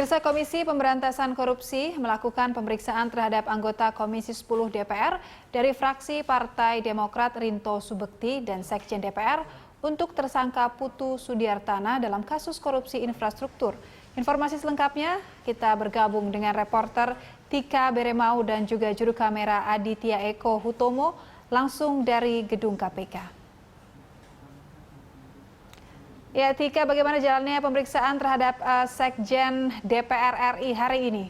Pemirsa, Komisi Pemberantasan Korupsi melakukan pemeriksaan terhadap anggota Komisi 10 DPR dari fraksi Partai Demokrat Rinto Subekti dan Sekjen DPR untuk tersangka Putu Sudiartana dalam kasus korupsi infrastruktur. Informasi selengkapnya kita bergabung dengan reporter Tika Beremau dan juga juru kamera Aditya Eko Hutomo langsung dari gedung KPK. Ya, Tika, bagaimana jalannya pemeriksaan terhadap Sekjen DPR RI hari ini?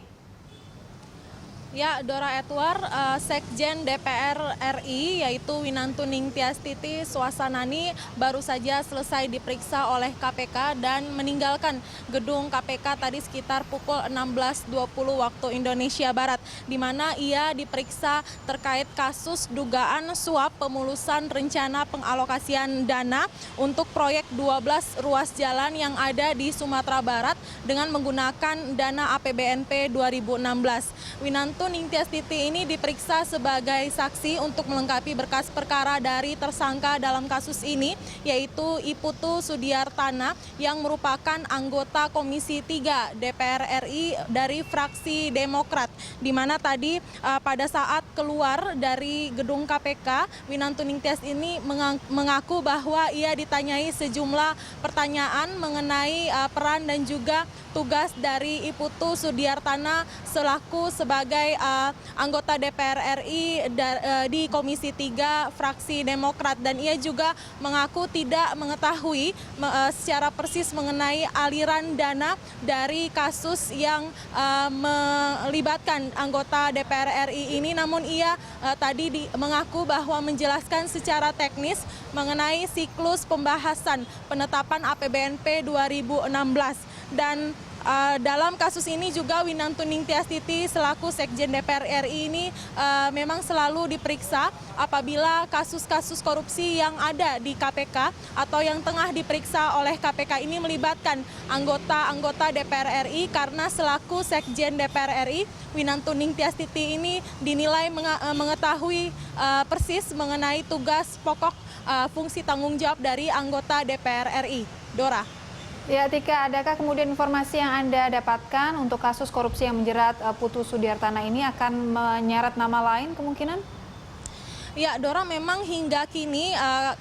Ya, Dora Edward, Sekjen DPR RI yaitu Winantu Ningtyastiti Swasanani baru saja selesai diperiksa oleh KPK dan meninggalkan gedung KPK tadi sekitar pukul 16.20 waktu Indonesia Barat, di mana ia diperiksa terkait kasus dugaan suap pemulusan rencana pengalokasian dana untuk proyek 12 ruas jalan yang ada di Sumatera Barat dengan menggunakan dana APBNP 2016. Winantu Ningtyastiti ini diperiksa sebagai saksi untuk melengkapi berkas perkara dari tersangka dalam kasus ini, yaitu Putu Sudiartana yang merupakan anggota Komisi 3 DPR RI dari fraksi Demokrat, di mana tadi pada saat keluar dari gedung KPK, Winantu Ningtyas ini mengaku bahwa ia ditanyai sejumlah pertanyaan mengenai peran dan juga tugas dari Putu Sudiartana selaku sebagai anggota DPR RI di Komisi 3 fraksi Demokrat, dan ia juga mengaku tidak mengetahui secara persis mengenai aliran dana dari kasus yang melibatkan anggota DPR RI ini, namun ia tadi mengaku bahwa menjelaskan secara teknis mengenai siklus pembahasan penetapan APBNP 2016 dan dalam kasus ini juga Winantu Ningtyastiti selaku Sekjen DPR RI ini memang selalu diperiksa apabila kasus-kasus korupsi yang ada di KPK atau yang tengah diperiksa oleh KPK ini melibatkan anggota-anggota DPR RI, karena selaku Sekjen DPR RI, Winantu Ningtyastiti ini dinilai mengetahui persis mengenai tugas pokok fungsi tanggung jawab dari anggota DPR RI. Dora. Ya, Tika, adakah kemudian informasi yang Anda dapatkan untuk kasus korupsi yang menjerat Putu Sudiartana ini akan menyeret nama lain kemungkinan? Ya, Dora, memang hingga kini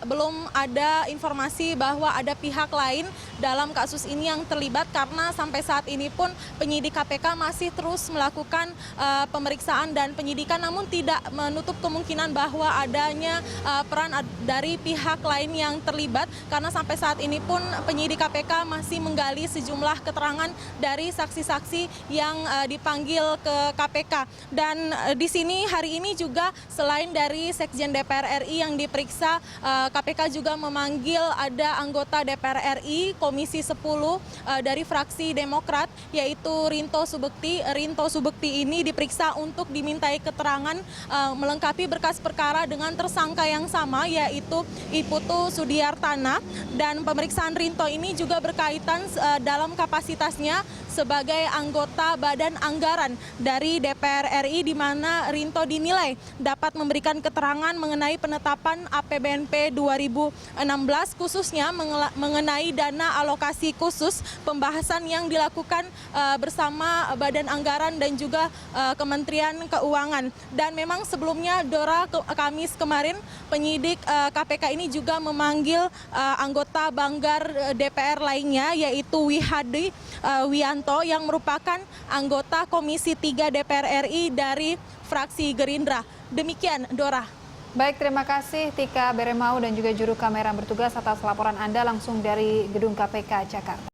belum ada informasi bahwa ada pihak lain dalam kasus ini yang terlibat, karena sampai saat ini pun penyidik KPK masih terus melakukan pemeriksaan dan penyidikan, namun tidak menutup kemungkinan bahwa adanya peran dari pihak lain yang terlibat, karena sampai saat ini pun penyidik KPK masih menggali sejumlah keterangan dari saksi-saksi yang dipanggil ke KPK. Dan di sini hari ini juga selain dari Sekjen DPR RI yang diperiksa, KPK juga memanggil ada anggota DPR RI Komisi 10 dari fraksi Demokrat, yaitu Rinto Subekti. Rinto Subekti ini diperiksa untuk dimintai keterangan melengkapi berkas perkara dengan tersangka yang sama, yaitu Putu Sudiartana, dan pemeriksaan Rinto ini juga berkaitan dalam kapasitasnya sebagai anggota Badan Anggaran dari DPR RI, di mana Rinto dinilai dapat memberikan keterangan mengenai penetapan APBNP 2016, khususnya mengenai dana alokasi khusus pembahasan yang dilakukan bersama Badan Anggaran dan juga Kementerian Keuangan. Dan memang sebelumnya, Dora, Kamis kemarin penyidik KPK ini juga memanggil anggota Banggar DPR lainnya, yaitu Wihadi Wianto yang merupakan anggota Komisi 3 DPR RI dari fraksi Gerindra. Demikian, Dora. Baik, terima kasih Tika Beremau dan juga juru kamera bertugas atas laporan Anda langsung dari gedung KPK Jakarta.